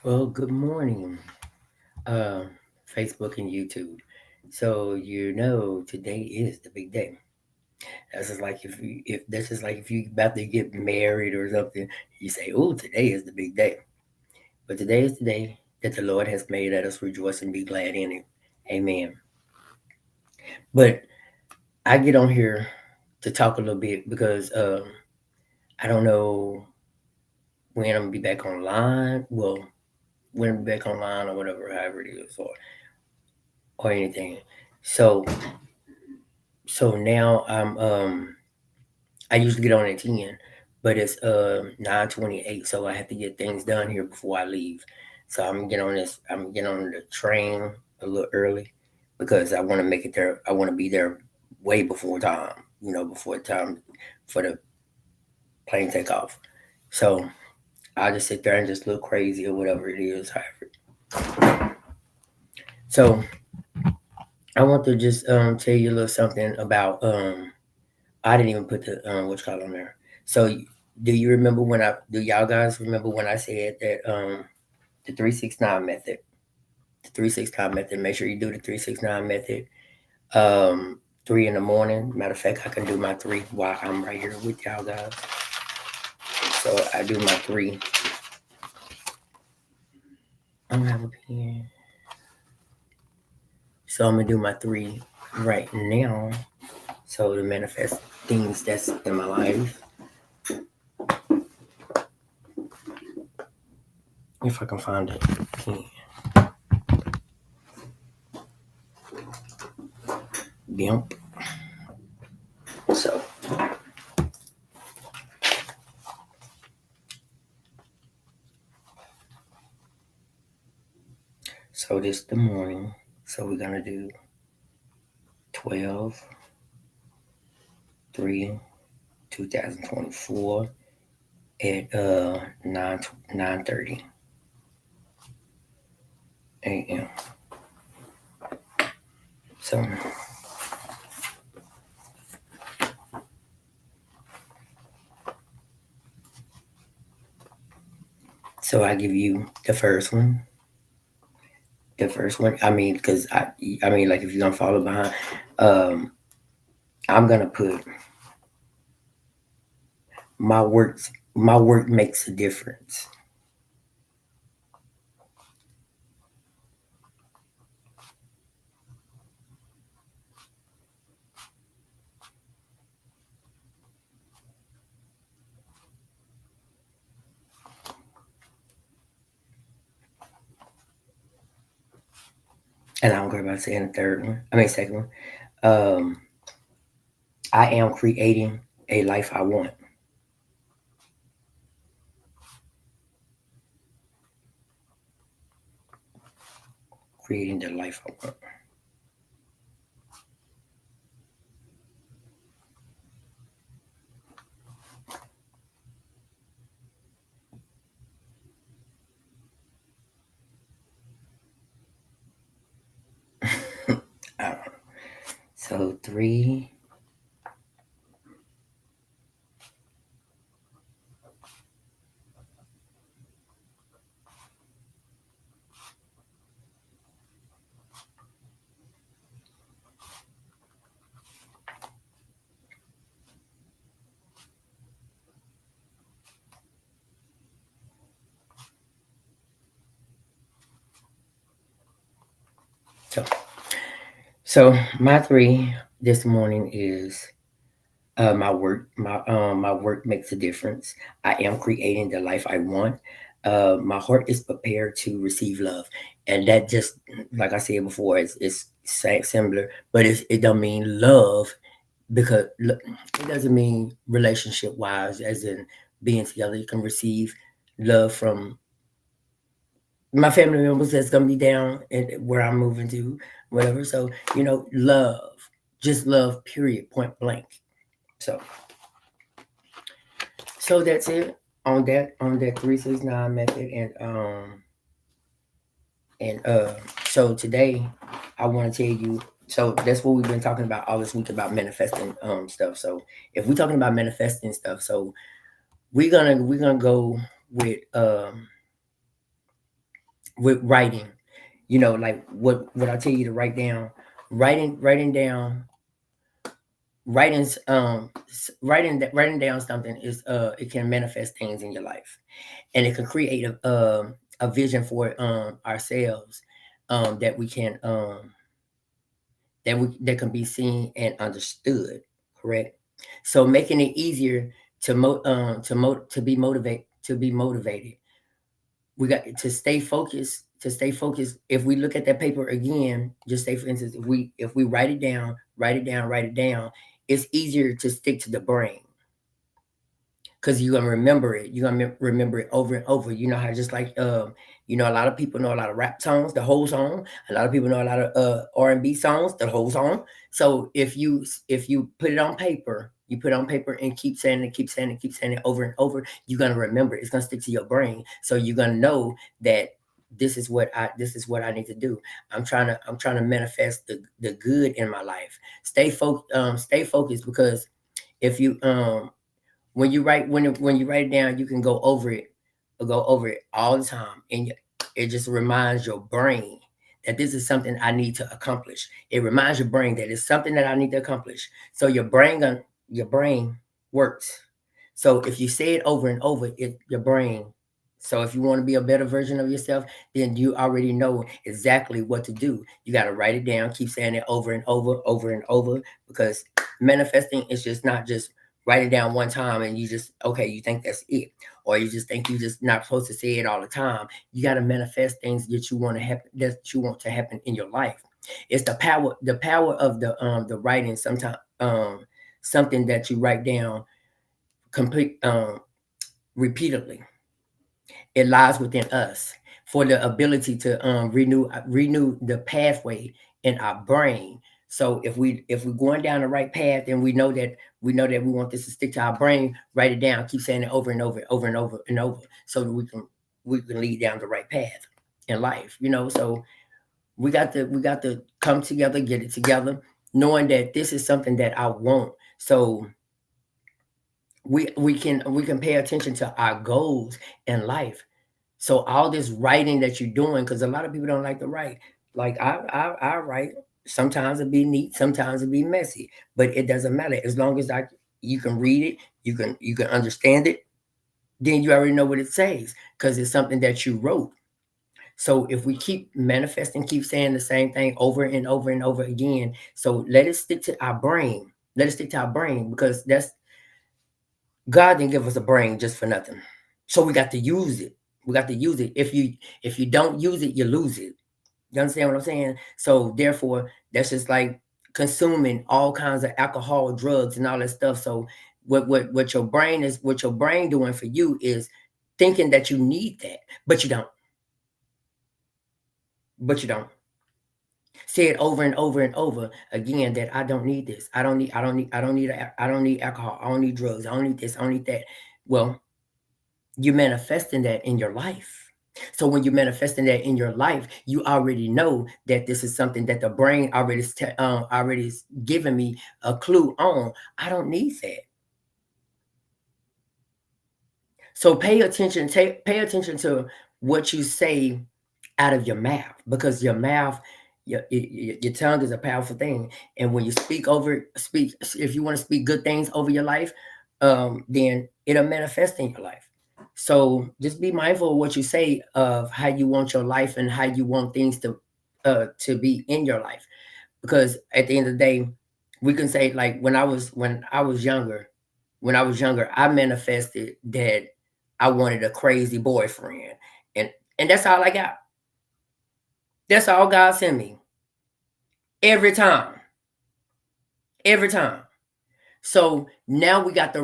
Well, good morning, uh, Facebook and YouTube. So today is the big day. That's just like if this is like if you about to get married or something, you say, "Oh, today is the big day." But today is the day that the Lord has made. Let us rejoice and be glad in it. Amen. But I get on here to talk a little bit because I don't know when I'm gonna be back online. Well, when I'm back online or whatever, however it is, or anything. So now I usually get on at 10, but it's 9:28, so I have to get things done here before I leave. So I'm gonna get on the train a little early because I want to make it there. I want to be there way before time, before time for the plane take off. So I'll just sit there and just look crazy or whatever it is. So I want to just tell you a little something about I didn't even put the what you call on there. So do y'all guys remember when I said that the 369 method, the 369 method, make sure you do the 369 method. 3 in the morning. Matter of fact, I can do my three while I'm right here with y'all guys. So I do my three. I don't have a pen. So I'm gonna do my three right now. So to manifest things that's in my life. If I can find it. Bimp. So this the morning. So we're gonna do 12, 3, 2024 at 9:30 a.m. So I give you the first one. The first one. I mean, because I mean, like if you're gonna follow behind, um, I'm gonna put my works. My work makes a difference, and I don't care about saying the third one. I mean, second one. Um, I am creating a life I want. Creating the life I want. So three. So my three this morning is my work. My work makes a difference. I am creating the life I want. My heart is prepared to receive love, and that just like I said before, similar, but it don't mean love because it doesn't mean relationship wise, as in being together. You can receive love from my family members that's gonna be down and where I'm moving to, whatever. So love, just love, period, point blank. So that's it on that 369 method, and so today I want to tell you. So that's what we've been talking about all this week about manifesting stuff. So if we're talking about manifesting stuff, so we're gonna go with with writing. Like what I tell you to write down, writing down, writing down something is it can manifest things in your life, and it can create a vision for ourselves, that we can that can be seen and understood. Correct. So making it easier to be motivated. We got to stay focused. If we look at that paper again, just say for instance, if we write it down, it's easier to stick to the brain, because you're gonna remember it. You're gonna remember it over and over. You know how, just like a lot of people know a lot of rap songs, the whole song. A lot of people know a lot of R&B songs, the whole song. So if you put it on paper, you put it on paper and keep saying it over and over, you're gonna remember it. It's gonna stick to your brain. So you're gonna know that this is what I need to do. I'm trying to manifest the good in my life. Stay focused, because if you when you write it down, you can go over it all the time, and it just reminds your brain that this is something I need to accomplish. It reminds your brain that it's something that I need to accomplish. So your brain works. So if you say it over and over, your brain. So if you want to be a better version of yourself, then you already know exactly what to do. You got to write it down, keep saying it over and over and over, because manifesting is just not just write it down one time and you just, okay, you think that's it, or you just think you just not supposed to say it all the time. You got to manifest things that you want to happen in your life. It's the power of the writing. Sometimes something that you write down complete repeatedly, it lies within us, for the ability to renew the pathway in our brain. So if we're going down the right path, and we know that we want this to stick to our brain, write it down, keep saying it over and over, over and over and over, so that we can lead down the right path in life. So we got to come together, get it together, knowing that this is something that I want. So we can pay attention to our goals in life. So all this writing that you're doing, because a lot of people don't like to write. Like I write. Sometimes it be neat, sometimes it be messy, but it doesn't matter as long as you can read it, you can understand it. Then you already know what it says, because it's something that you wrote. So if we keep manifesting, keep saying the same thing over and over and over again, so let it stick to our brain. Let it stick to our brain, because that's God didn't give us a brain just for nothing. So we got to use it. We got to use it. If you don't use it, you lose it. You understand what I'm saying? So therefore, that's just like consuming all kinds of alcohol, drugs, and all that stuff. So what your brain doing for you is thinking that you need that, but you don't. But you don't. Say it over and over and over again, that I don't need this. I don't need alcohol. I don't need drugs. I don't need this. I don't need that. Well, you're manifesting that in your life. So when you're manifesting that in your life, you already know that this is something that the brain already is giving me a clue on. I don't need that. So pay attention to what you say out of your mouth, because your mouth, your tongue is a powerful thing. And when you speak, if you want to speak good things over your life, then it'll manifest in your life. So just be mindful of what you say, of how you want your life and how you want things to be in your life. Because at the end of the day, we can say, like, when I was younger, I manifested that I wanted a crazy boyfriend, and that's all I got. That's all God sent me every time, every time. So now we got to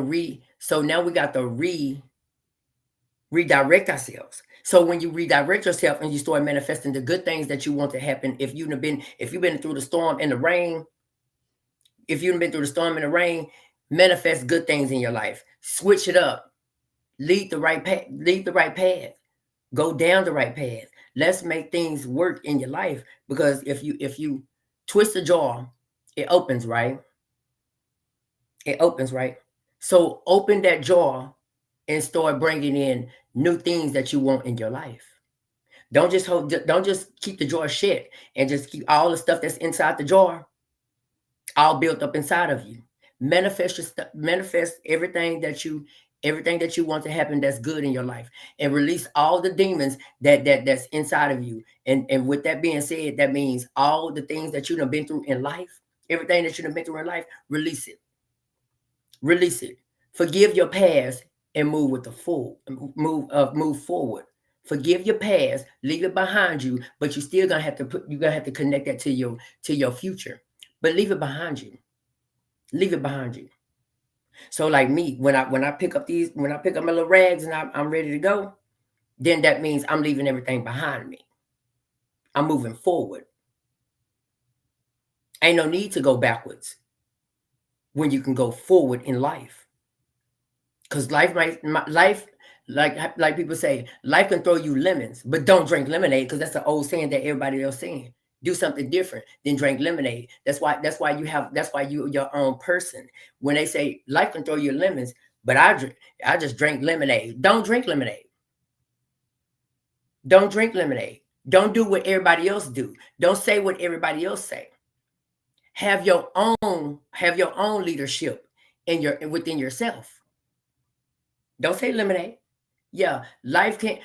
redirect ourselves. So when you redirect yourself and you start manifesting the good things that you want to happen, if you've been through the storm and the rain, if you've been through the storm and the rain, manifest good things in your life. Switch it up. Lead the right path. Lead the right path. Go down the right path. Let's make things work in your life, because if you twist the jaw, it opens, right? It opens, right? So open that jaw and start bringing in new things that you want in your life. Don't just keep the jar shut and just keep all the stuff that's inside the jar all built up inside of you. Manifest your stuff, manifest everything that you want to happen that's good in your life, and release all the demons that's inside of you. And with that being said, that means all the things that you've been through in life, everything that you've been through in life, release it. Release it. Forgive your past and move with the full move forward. Forgive your past, leave it behind you, but you're gonna have to connect that to your future. But leave it behind you. Leave it behind you. So like me, when I pick up my little rags and I'm ready to go, then that means I'm leaving everything behind me. I'm moving forward. Ain't no need to go backwards when you can go forward in life. Because life, like people say, life can throw you lemons, but don't drink lemonade, because that's the old saying that everybody else saying. Do something different than drink lemonade. That's why you your own person. When they say life can throw you lemons, but I just drink lemonade. Don't drink lemonade. Don't drink lemonade. Don't do what everybody else do. Don't say what everybody else say. Have your own leadership within yourself. Don't say lemonade. Yeah, life hit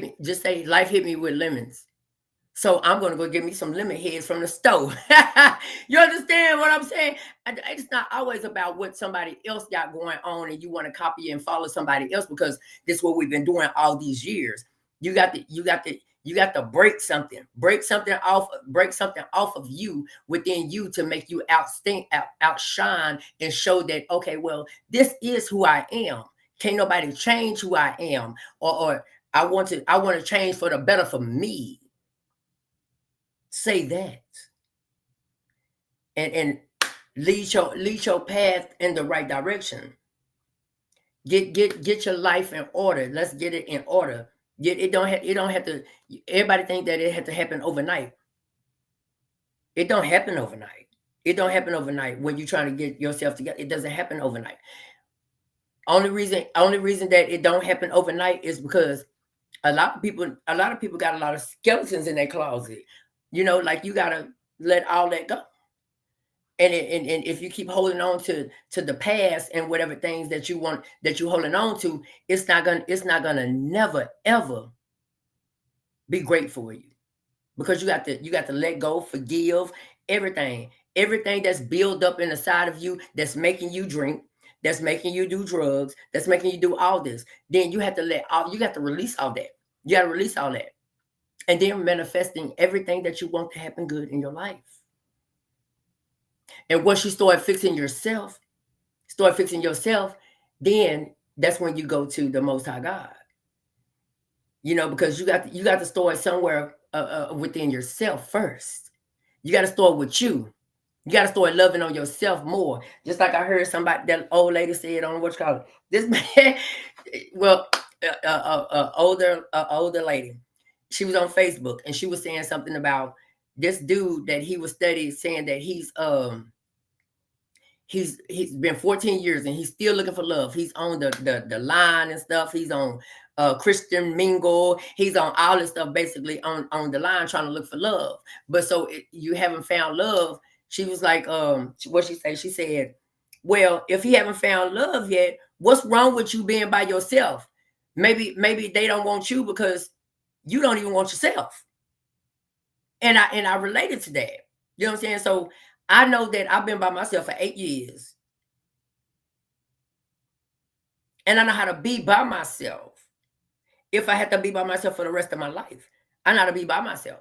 me. Just say life hit me with lemons. So I'm gonna go get me some lemon heads from the stove. You understand what I'm saying? It's not always about what somebody else got going on, and you want to copy and follow somebody else, because this is what we've been doing all these years. You got to break something off of you, within you, to make you outshine, and show that, okay, well, this is who I am. Can't nobody change who I am, or I want to change for the better for me. Say that, and lead your path in the right direction. Get your life in order. Let's get it in order. It don't have to. Everybody think that it had to happen overnight. It don't happen overnight. It don't happen overnight when you're trying to get yourself together. It doesn't happen overnight. Only reason that it don't happen overnight is because a lot of people got a lot of skeletons in their closet. Like, you gotta let all that go. And if you keep holding on to the past and whatever things that you're holding on to, it's not gonna never ever be great for you, because you got to let go, forgive everything that's built up in the side of you, that's making you drink, that's making you do drugs, that's making you do all this. Then you got to release all that. You got to release all that, and then manifesting everything that you want to happen good in your life. And once you start fixing yourself, then that's when you go to the Most High God. Because you got to start somewhere within yourself first. You got to start with you. You got to start loving on yourself more. Just like I heard that old lady said on what you call it. This man, well, older lady. She was on Facebook, and she was saying something about this dude that he was studying, saying that he's been 14 years and he's still looking for love. He's on the line and stuff. He's on Christian Mingle. He's on all this stuff, basically on the line, trying to look for love. But so you haven't found love. She was like, what she say? She said, well, if he haven't found love yet, what's wrong with you being by yourself? Maybe they don't want you because you don't even want yourself. And I related to that. You know what I'm saying? So I know that I've been by myself for 8 years. And I know how to be by myself. If I had to be by myself for the rest of my life, I know how to be by myself.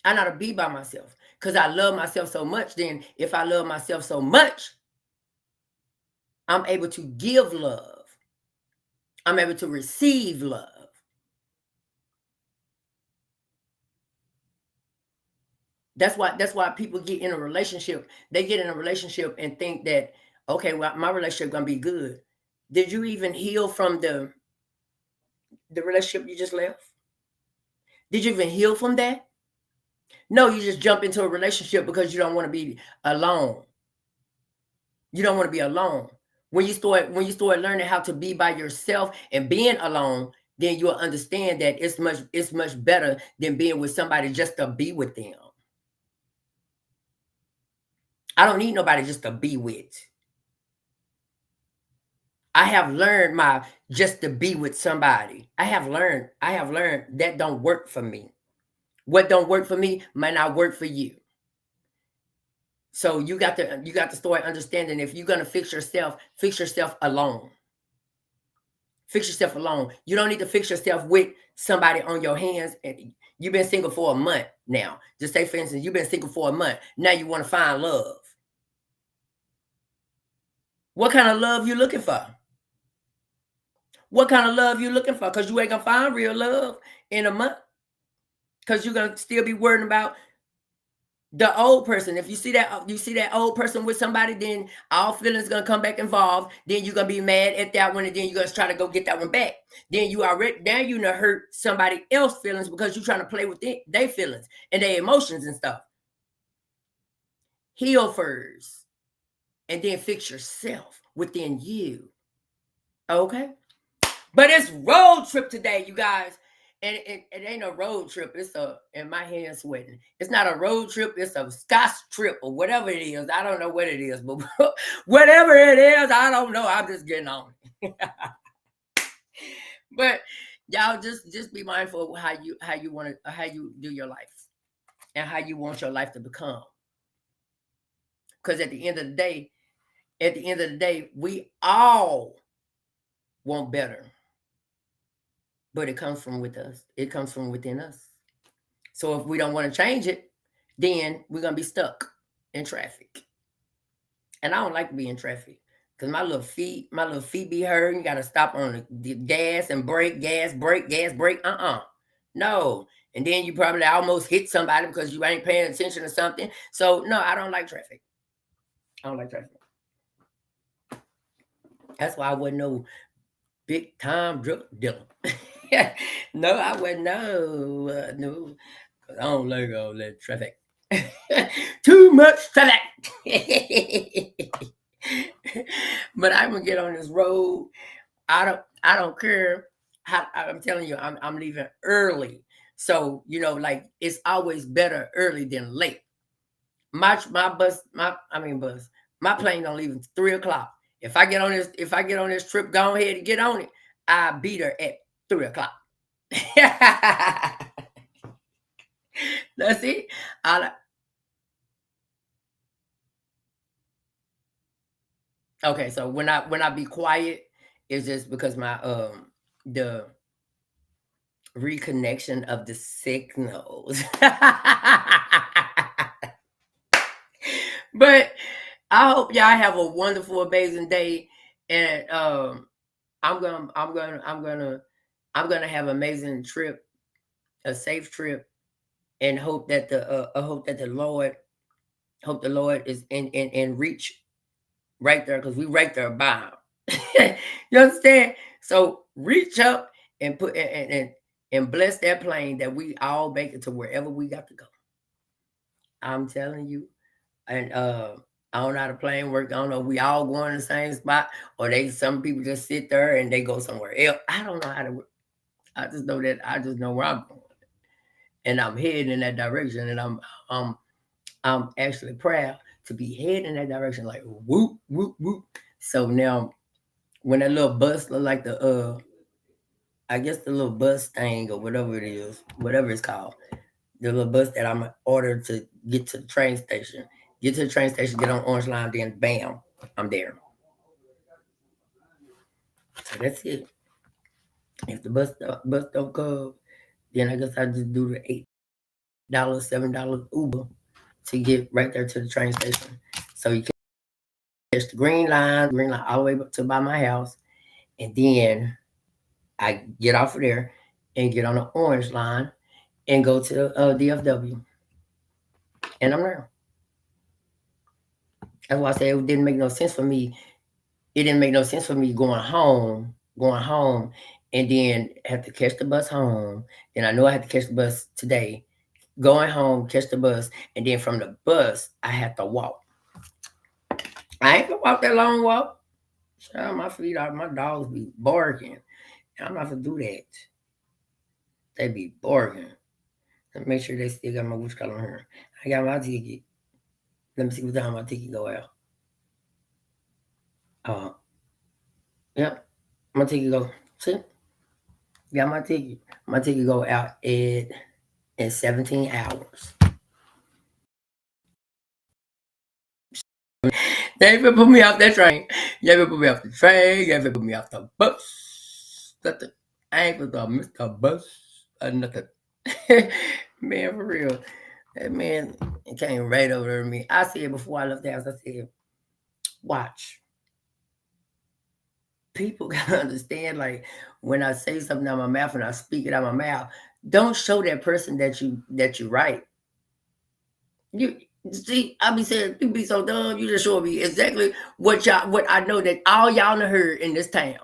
I know how to be by myself because I love myself so much. Then if I love myself so much, I'm able to give love. I'm able to receive love. That's why people get in a relationship. They get in a relationship and think that, okay, well, my relationship gonna be good. Did you even heal from the relationship you just left? Did you even heal from that? No, you just jump into a relationship because you don't want to be alone. You don't want to be alone. When you start learning how to be by yourself and being alone, then you'll understand that it's much better than being with somebody just to be with them. I don't need nobody just to be with. I have learned my just to be with somebody. I have learned that don't work for me. What don't work for me might not work for you. So you got to start understanding, if you're gonna fix yourself alone. Fix yourself alone. You don't need to fix yourself with somebody on your hands. And you've been single for a month now. Just say, for instance, you've been single for a month. Now you want to find love. What kind of love you looking for? What kind of love you looking for? Because you ain't gonna find real love in a month. Because you're gonna still be worrying about the old person. If you see that old person with somebody, then all feelings gonna come back involved. Then you're gonna be mad at that one, and then you're gonna try to go get that one back. Then you already now you done hurt somebody else's feelings because you're trying to play with their feelings and their emotions and stuff. Heal first, and then fix yourself within you. Okay? But it's road trip today, you guys. And it ain't a road trip. And my hand's sweating. It's not a road trip. It's a scotch trip or whatever it is. I don't know what it is, but whatever it is, I don't know. I'm just getting on it. But y'all just be mindful of how you do your life and how you want your life to become. Because at the end of the day, we all want better. But it comes from with us. It comes from within us. So if we don't want to change it, then we're gonna be stuck in traffic. And I don't like to be in traffic because my little feet be hurting. You gotta stop on the gas and brake, gas, brake, gas, brake. No. And then you probably almost hit somebody because you ain't paying attention to something. So no, I don't like traffic. I don't like traffic. That's why I wasn't no big time drug dealer. No, I wouldn't. No. 'Cause I don't like all that traffic. Too much traffic. But I'm gonna get on this road. I don't care how. I'm telling you, I'm leaving early. So like it's always better early than late. My bus, bus. My plane don't leave until 3 o'clock. If I get on this trip, go ahead and get on it. I beat her at 3 o'clock. That's it. I, okay, so when I be quiet, it's just because my the reconnection of the signals. But I hope y'all have a wonderful, amazing day, and I'm gonna have an amazing trip, a safe trip, and hope the Lord is in reach right there because we right there by him. You understand? So reach up and put and bless that plane that we all make it to wherever we got to go. I'm telling you. And I don't know how the plane work. I don't know if we all going to the same spot or some people just sit there and they go somewhere else. I don't know how to work. I just know where I'm going. And I'm heading in that direction, and I'm actually proud to be heading in that direction, like whoop whoop whoop. So now, when that little bus look like I guess the little bus thing or whatever it is, whatever it's called, the little bus that I'm ordered to get to the train station, get on Orange Line, then bam, I'm there. So that's it. If the bus don't come, then I guess I just do the $8, $7 Uber to get right there to the train station. So you can catch the green line all the way up to by my house, and then I get off of there and get on the orange line and go to DFW, and I'm there. That's why I say it didn't make no sense for me. It didn't make no sense for me going home, and then have to catch the bus home. Then I know I had to catch the bus today. Going home, catch the bus, and then from the bus I had to walk. I ain't gonna walk that long walk. Shut my feet off. My dogs be barking. I'm not gonna do that. They be barking. Let me make sure they still got my witch color on here. I got my ticket. Let me see what time my ticket go out. Uh, yep. My ticket go. See? Got my ticket. My ticket go out in 17 hours. They even put me off that train. You ever put me off the train? You ever put me off the bus? Nothing. I ain't put on Mr. Bus or nothing. Man, for real. That man came right over to me. I said before I left the house, I said, watch. People gotta understand, like, when I say something out my mouth and I speak it out my mouth, don't show that person that you right. You see, I be saying you be so dumb, you just show me exactly what I know that all y'all done heard in this town.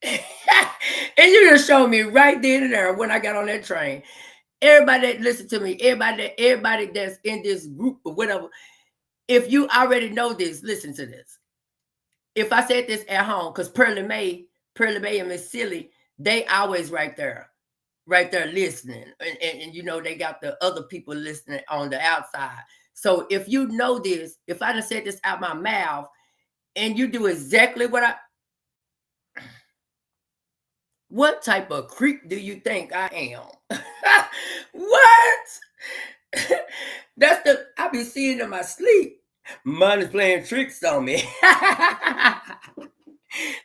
And you just showed me right then and there when I got on that train. Everybody that listen to me, everybody that's in this group or whatever, if you already know this, listen to this. If I said this at home, because Pearlie Mae and Miss Silly, they always right there listening. And you know, they got the other people listening on the outside. So if you know this, if I done said this out my mouth and you do exactly what type of creep do you think I am? What? I be seeing in my sleep. Mine is playing tricks on me.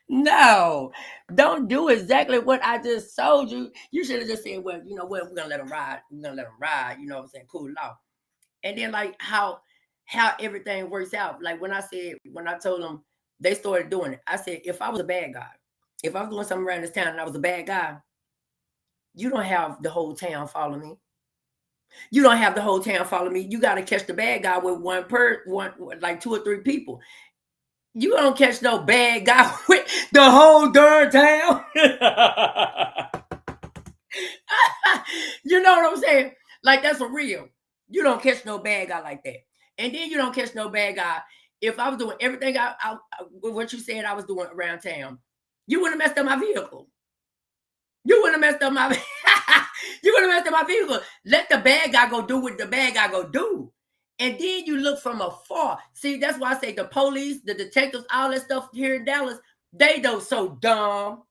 No, don't do exactly what I just told you. You should have just said, well, you know what, we're gonna let them ride. We're gonna let them ride, you know what I'm saying? Cool it off. And then like how everything works out. Like when I told them they started doing it, I said, if I was a bad guy, if I was doing something around this town and I was a bad guy, you don't have the whole town follow me. You don't have the whole town follow me. You got to catch the bad guy with one, like 2 or 3 people. You don't catch no bad guy with the whole darn town. You know what I'm saying? Like that's for real. You don't catch no bad guy like that. And then you don't catch no bad guy. If I was doing everything what you said I was doing around town, you wouldn't have messed up my vehicle. You wouldn't have messed up my you would have messed up my vehicle. Let the bad guy go do what the bad guy go do. And then you look from afar. See, that's why I say the police, the detectives, all that stuff here in Dallas, they don't so dumb.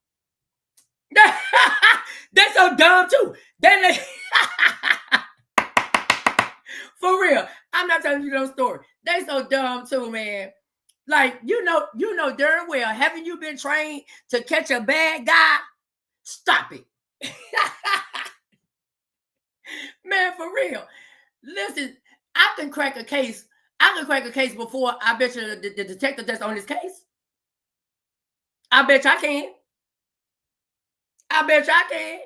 They're so dumb too. They for real. I'm not telling you no story. They so dumb too, man. Like you know darn well. Haven't you been trained to catch a bad guy? Stop it. Man, for real. Listen, I can crack a case. I can crack a case before I bet you the detective that's on this case. I bet you I can. I bet you I can.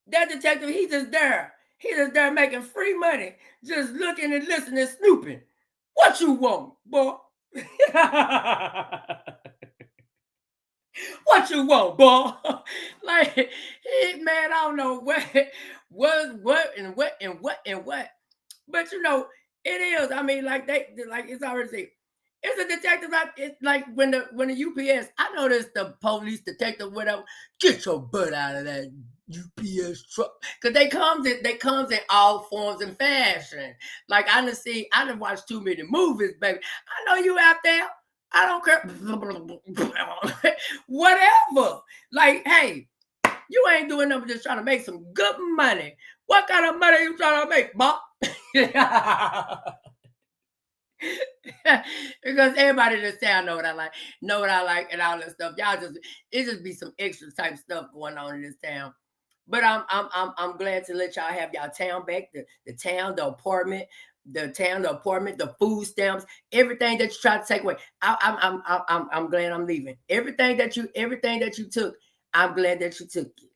That detective, he's just there. He's just there making free money, just looking and listening, snooping. What you want, boy? What you want, boy? Like, man, I don't know what. But you know, it is. I mean, like it's already said. It's a detective. It's like when the UPS. I noticed the police detective, whatever. Get your butt out of that UPS truck, because they comes in all forms and fashion. Like I done watched too many movies, baby. I know you out there. I don't care. Whatever. Like, hey, you ain't doing nothing, just trying to make some good money. What kind of money you trying to make, Bob? Because everybody in this town know what I like, and all that stuff. It just be some extra type stuff going on in this town. But I'm glad to let y'all have y'all town back, the town, the apartment, the food stamps, everything that you try to take away. I'm glad I'm leaving. Everything that you took, I'm glad that you took it.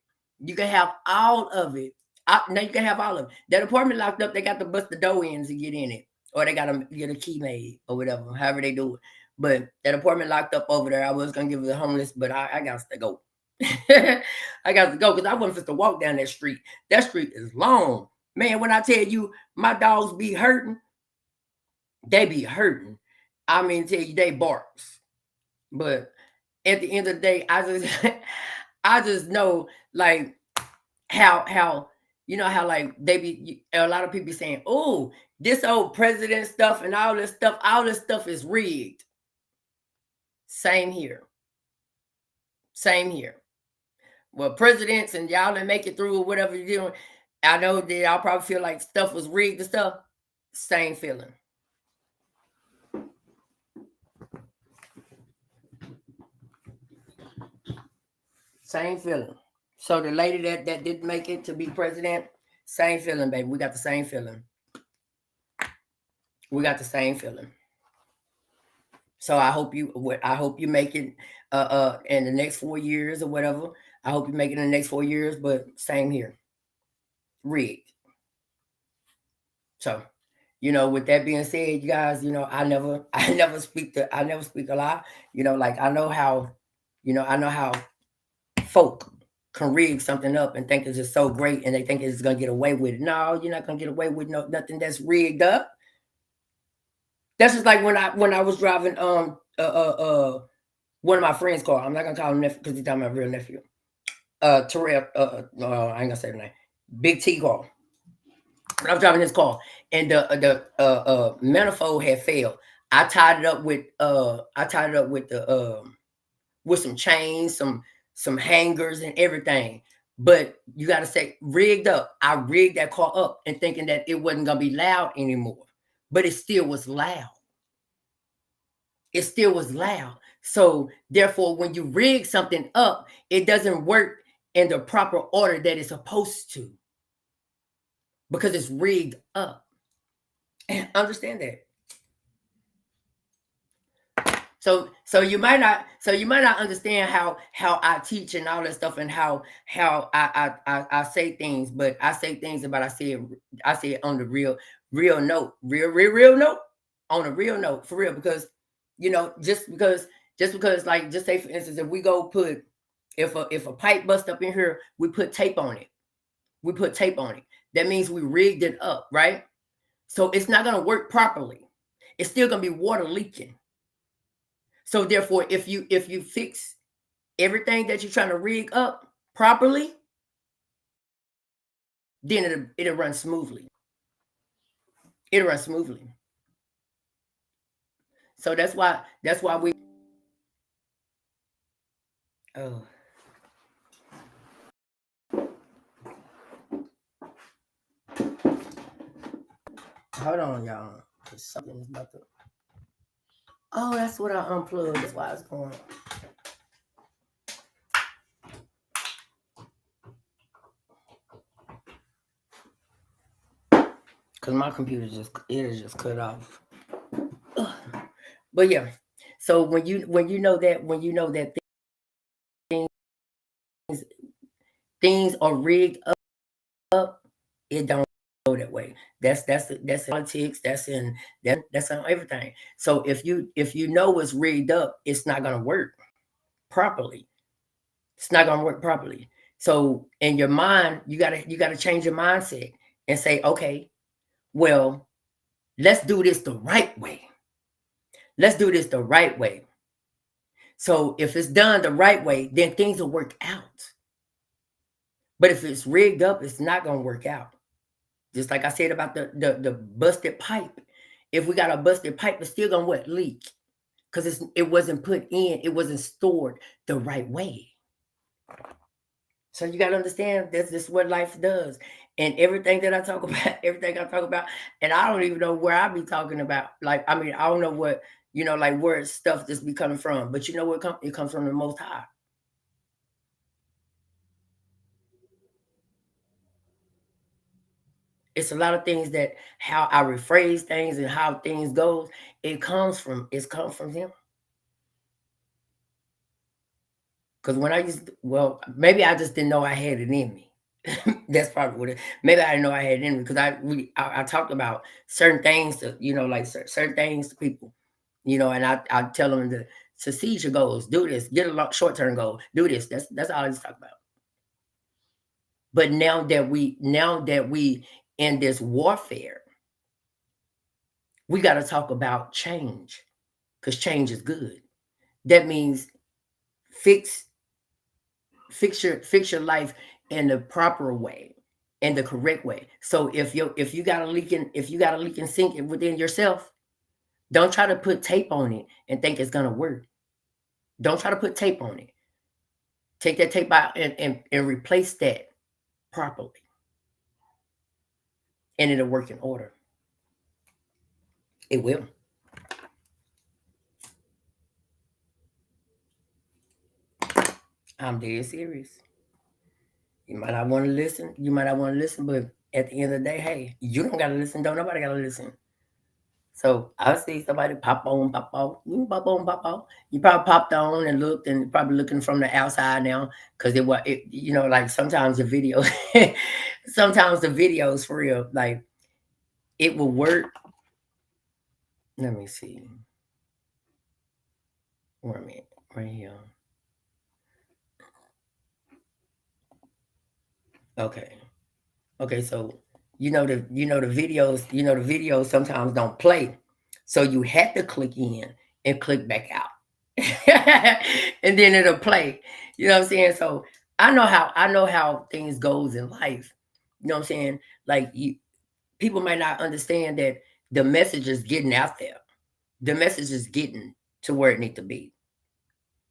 You can have all of it. Now you can have all of it. That apartment locked up, they got to bust the door in to get in it, or they got to get a key made or whatever, however they do it. But that apartment locked up over there, I was gonna give it the homeless, but I got to go. I got to go because I wasn't supposed to walk down that street. That street is long. Man, when I tell you my dogs be hurting, they be hurting. I mean, tell you they barks. But at the end of the day, I just I just know like how you know how like they be a lot of people saying, oh, this old president stuff and all this stuff is rigged. Same here. Same here. Well, presidents and y'all that make it through or whatever you're doing, I know that y'all probably feel like stuff was rigged and stuff. Same feeling. Same feeling. So the lady that didn't make it to be president, same feeling, baby. We got the same feeling. We got the same feeling. So I hope you make it in the next 4 years or whatever. I hope you make it in the next 4 years, but same here. Rigged. So, with that being said, you guys, I never speak a lot. Like I know how folk can rig something up and think it's just so great and they think it's gonna get away with it. No, you're not gonna get away with nothing that's rigged up. That's just like when I was driving one of my friends' car. I'm not gonna call him nephew because he's not my real nephew. Terrell, no, I ain't gonna say the name. Big T car. When I was driving his car, and the manifold had failed. I tied it up with the with some chains, some hangers and everything. But you gotta say rigged up. I rigged that car up and thinking that it wasn't gonna be loud anymore. But it still was loud. It still was loud. So therefore, when you rig something up, it doesn't work in the proper order that it's supposed to because it's rigged up. Understand that. So you might not understand how I teach and all that stuff and how I say things, but I say things about I say it on the real note, real note, on a real note for real because just because like just say for instance if we go put if a pipe bust up in here we put tape on it that means we rigged it up, right? So it's not going to work properly. It's still going to be water leaking. So therefore, if you fix everything that you're trying to rig up properly, then it'll run smoothly. It'll run smoothly. So that's why we oh hold on y'all. Something's about to oh that's what I unplugged. That's why it's going. Cause my computer it is just cut off. Ugh. But yeah, so when you know that things things are rigged up, it don't go that way. That's politics. That's in everything. So if you know it's rigged up, it's not gonna work properly. It's not gonna work properly. So in your mind, you gotta change your mindset and say, okay, well, let's do this the right way. Let's do this the right way. So if it's done the right way, then things will work out. But if it's rigged up, it's not gonna work out. Just like I said about the busted pipe. If we got a busted pipe, it's still gonna what leak because it wasn't put in, it wasn't stored the right way. So you gotta understand that's just what life does. And everything that I talk about, everything I talk about, and I don't even know where I be talking about. Like, I mean, I don't know what, like where stuff just be coming from. But you know what it comes from the most high. It's a lot of things that how I rephrase things and how things goes, it's come from him. Because when I well, maybe I just didn't know I had it in me. That's probably what it. Maybe I didn't know I had it in me because I talked about certain things to like certain things to people, and I tell them to seize your goals, do this, get a short term goal, do this. That's all I just talk about. But now that we in this warfare, we got to talk about change because change is good. That means fix fix your life in the proper way, in the correct way. So if you got a leaking sink within yourself, don't try to put tape on it and think it's gonna work. Don't try to put tape on it. Take that tape out and replace that properly, and it'll work in order. It will. I'm dead serious. You might not want to listen. You might not want to listen, but at the end of the day, hey, you don't gotta listen. Don't nobody gotta listen. So I see somebody pop on, pop off. You pop on, pop off. You probably popped on and looked, and probably looking from the outside now, because it was, like sometimes the video, sometimes the videos for real, like it will work. Let me see. Wait a minute, right here. Okay, so the videos sometimes don't play, so you have to click in and click back out, and then it'll play. You know what I'm saying? So I know how things goes in life. You know what I'm saying? Like people might not understand that the message is getting out there. The message is getting to where it needs to be,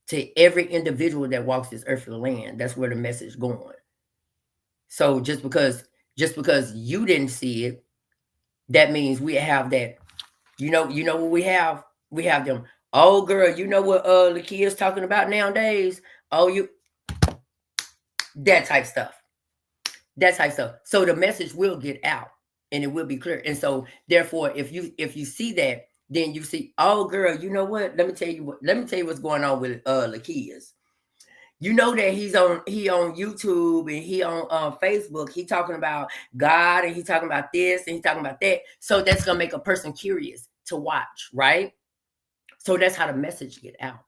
to every individual that walks this earthly land. That's where the message going. So just because you didn't see it, that means we have that. You know what we have? We have them. Oh, girl, you know what the kids talking about nowadays? Oh, that type stuff. That type stuff. So the message will get out, and it will be clear. And so therefore, if you see that, then you see, oh, girl, you know what? Let me tell you what's going on with Lakias. You know that he on YouTube and he on Facebook. He talking about God, and he talking about this, and he talking about that. So that's gonna make a person curious to watch, right? So that's how the message get out.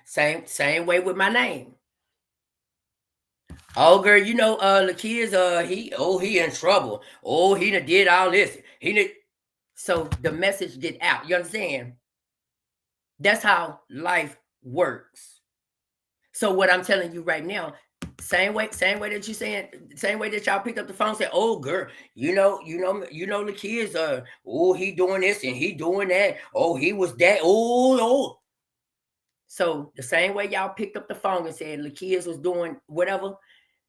Same way with my name. Oh, girl, the kids, he in trouble. Oh, he done did all this. So the message get out. You understand? That's how life works. So what I'm telling you right now, same way that you saying, same way that y'all picked up the phone and said, "Oh, girl, the kids are, oh, he doing this and he doing that. Oh, he was that. Oh." So the same way y'all picked up the phone and said the kids was doing whatever.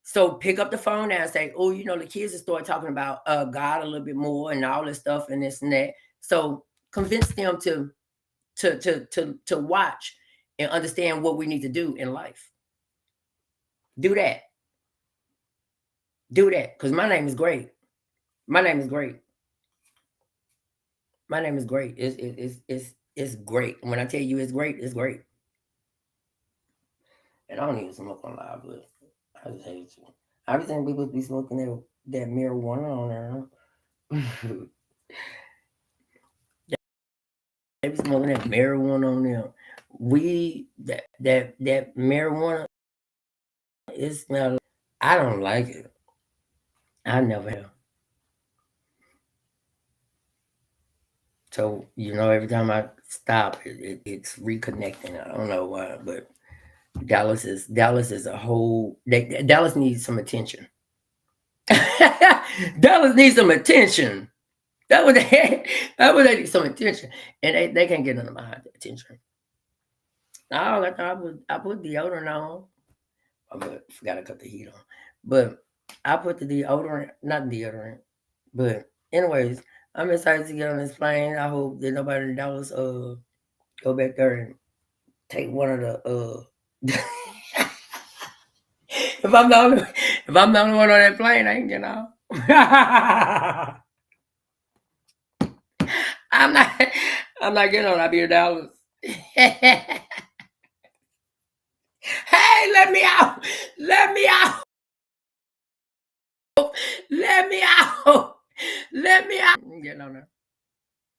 So pick up the phone now and say, "Oh, the kids start talking about God a little bit more and all this stuff and this and that." So convince them to watch and understand what we need to do in life. Do that. Do that, because my name is great. My name is great. My name is great. It's great. When I tell you it's great, it's great. And I don't even smoke on live, but I just hate you. I just think people be smoking that marijuana on there. They be smoking that marijuana on there. That marijuana, it smells. I don't like it. I never have. So every time I stop, it's reconnecting. I don't know why, but Dallas is a whole. Dallas needs some attention. Dallas needs some attention. That was that was they need some attention, and they can't get none of my attention. No, I put deodorant on. I forgot to cut the heat on, but I put the deodorant, not deodorant, but anyways, I'm excited to get on this plane. I hope that nobody in Dallas go back there and take one of the if I'm the only one on that plane, I ain't getting off. I'm not I'm not getting on. I'll be in Dallas. Hey, let me out. Let me out. Let me out. Let me out. I'm getting on there.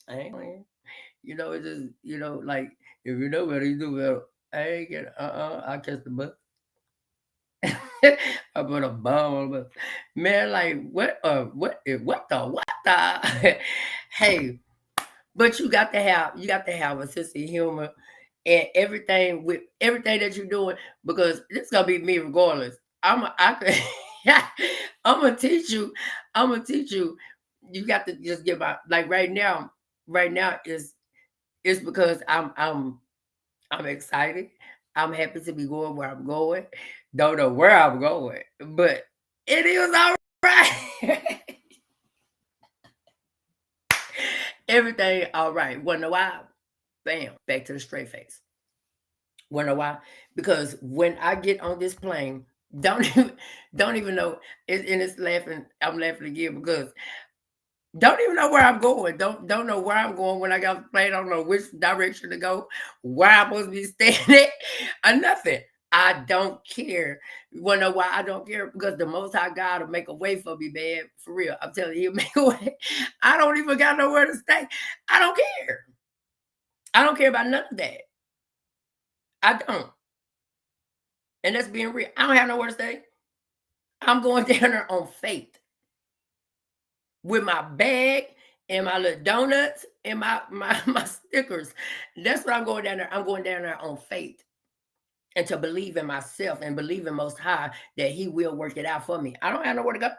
I ain't playing. It's just, like, if you know better, you do better. I ain't getting, I catch the bus. I put a bomb on the bus. Man, like, what the? Hey, but you got to have a sense of humor, and everything with everything that you're doing, because this gonna be me regardless. I could I'm gonna teach you. I'm gonna teach you. You got to just give out like right now. Right now is it's because I'm excited. I'm happy to be going where I'm going. Don't know where I'm going, but it is all right. Everything all right. Wanna know why? Bam, back to the straight face. Wanna know why? Because when I get on this plane, don't even don't even know. And it's laughing. I'm laughing again because don't even know where I'm going. Don't know where I'm going when I got the plane. I don't know which direction to go, where I'm supposed to be standing, or nothing. I don't care. You wanna know why I don't care? Because the Most High God will make a way for me, man. For real, I'm telling you, He'll make a way. I don't even got nowhere to stay. I don't care. I don't care about none of that. I don't. And that's being real. I don't have nowhere to stay. I'm going down there on faith with my bag and my little donuts and my stickers. That's what I'm going down there. I'm going down there on faith and to believe in myself and believe in Most High that He will work it out for me. I don't have nowhere to go.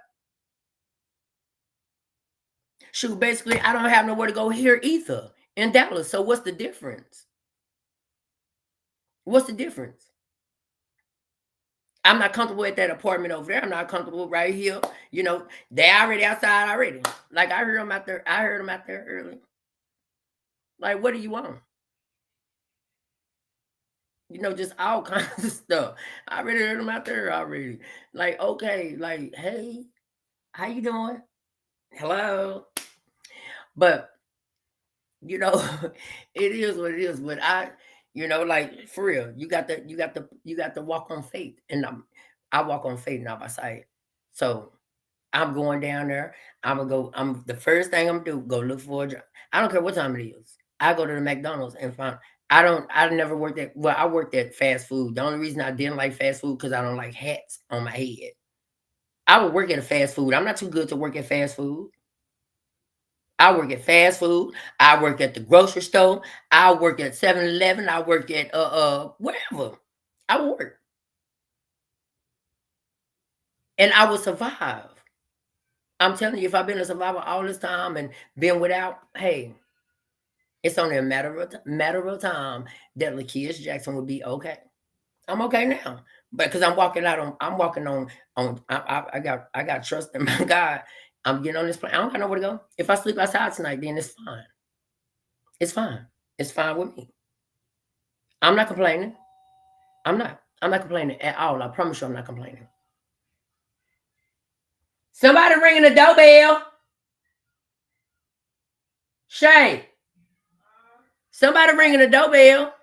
Shoot, basically, I don't have nowhere to go here either in Dallas. So what's the difference? What's the difference? I'm not comfortable at that apartment over there. I'm not comfortable right here. You know, they already outside already. Like I heard them out there. I heard them out there early. Like, what do you want? You know, just all kinds of stuff. I already heard them out there already. Like, okay, like, hey, how you doing? Hello. But you know, it is what it is. But like for real, you got to walk on faith, and I walk on faith, not by sight. So I'm going down there. I'm gonna go. I'm the first thing I'm gonna do. Go look for a job. I don't care what time it is. I go to the McDonald's and find. I don't. I never worked at. Well, I worked at fast food. The only reason I didn't like fast food because I don't like hats on my head. I would work at a fast food. I'm not too good to work at fast food. I work at fast food. I work at the grocery store. I work at 7-Eleven. I work at wherever. I would work, and I would survive. I'm telling you, if I've been a survivor all this time and been without, hey, it's only a matter of time that Lakeisha Jackson will be okay. I'm okay now, but because I'm walking on. I got trust in my God. I'm getting on this plane. I don't got nowhere to go. If I sleep outside tonight, then it's fine. It's fine. It's fine with me. I'm not complaining. I'm not. I'm not complaining at all. I promise you, I'm not complaining. Somebody ringing the doorbell. Shay. Somebody ringing the doorbell.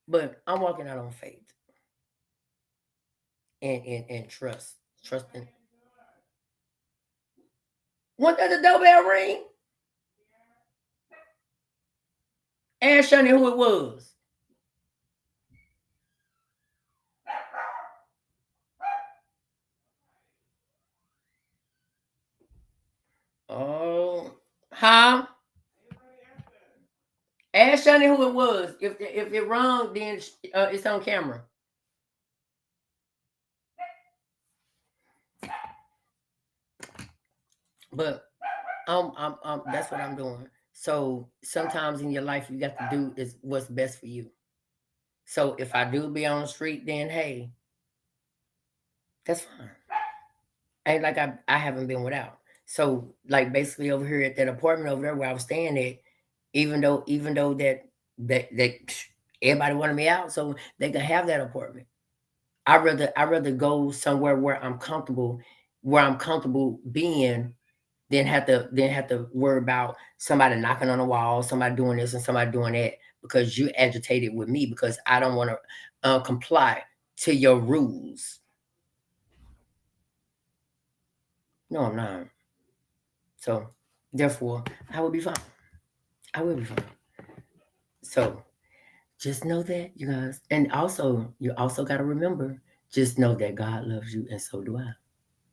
But I'm walking out on faith and trust. Trusting. When does the doorbell ring? Ask Shani who it was. Oh, huh? Ask Shani who it was. If it wrong, then it's on camera. But that's what I'm doing. So sometimes in your life, you got to do is what's best for you. So if I do be on the street, then hey, that's fine. Ain't like I haven't been without. So like basically over here at that apartment over there where I was staying at, even though that everybody wanted me out, so they could have that apartment. I rather go somewhere where I'm comfortable being than have to worry about somebody knocking on the wall, somebody doing this and somebody doing that because you agitated with me because I don't want to comply to your rules. No, I'm not. So therefore, I will be fine. I will be fine. So just know that, you guys, and also you also got to remember, just know that God loves you, and so do I.